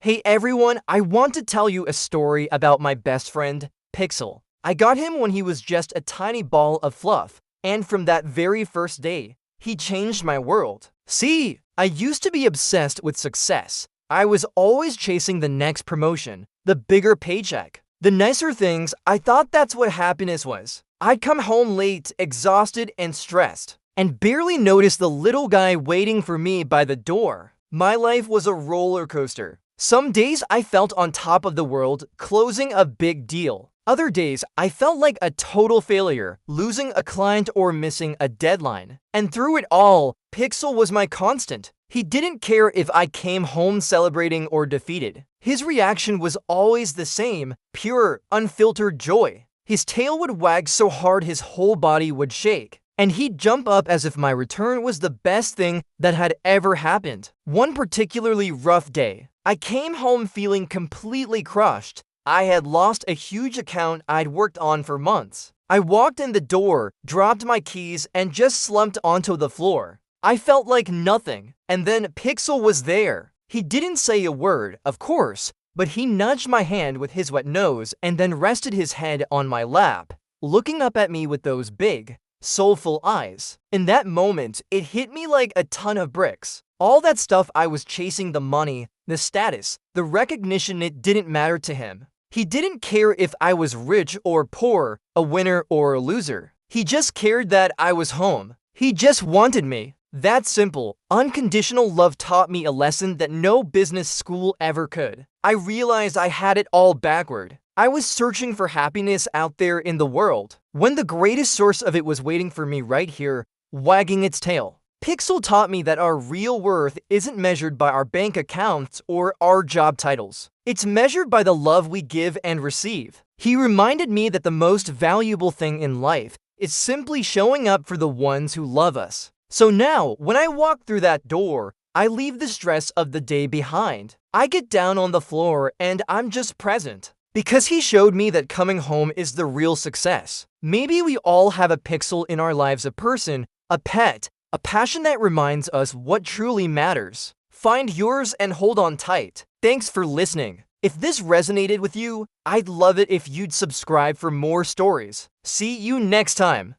Hey everyone, I want to tell you a story about my best friend, Pixel. I got him when he was just a tiny ball of fluff, and from that very first day, he changed my world. See, I used to be obsessed with success. I was always chasing the next promotion, the bigger paycheck, the nicer things. I thought that's what happiness was. I'd come home late, exhausted and stressed, and barely notice the little guy waiting for me by the door. My life was a roller coaster. Some days I felt on top of the world, closing a big deal. Other days I felt like a total failure, losing a client or missing a deadline. And through it all, Pixel was my constant. He didn't care if I came home celebrating or defeated. His reaction was always the same, pure, unfiltered joy. His tail would wag so hard his whole body would shake, and he'd jump up as if my return was the best thing that had ever happened. One particularly rough day, I came home feeling completely crushed. I had lost a huge account I'd worked on for months. I walked in the door, dropped my keys, and just slumped onto the floor. I felt like nothing. And then Pixel was there. He didn't say a word, of course, but he nudged my hand with his wet nose and then rested his head on my lap, looking up at me with those big, soulful eyes. In that moment, it hit me like a ton of bricks. All that stuff I was chasing, the money, the status, the recognition, it didn't matter to him. He didn't care if I was rich or poor, a winner or a loser. He just cared that I was home. He just wanted me. That simple, unconditional love taught me a lesson that no business school ever could. I realized I had it all backward. I was searching for happiness out there in the world, when the greatest source of it was waiting for me right here, wagging its tail. Pixel taught me that our real worth isn't measured by our bank accounts or our job titles. It's measured by the love we give and receive. He reminded me that the most valuable thing in life is simply showing up for the ones who love us. So now, when I walk through that door, I leave the stress of the day behind. I get down on the floor and I'm just present. Because he showed me that coming home is the real success. Maybe we all have a Pixel in our lives, a person, a pet, a passion that reminds us what truly matters. Find yours and hold on tight. Thanks for listening. If this resonated with you, I'd love it if you'd subscribe for more stories. See you next time.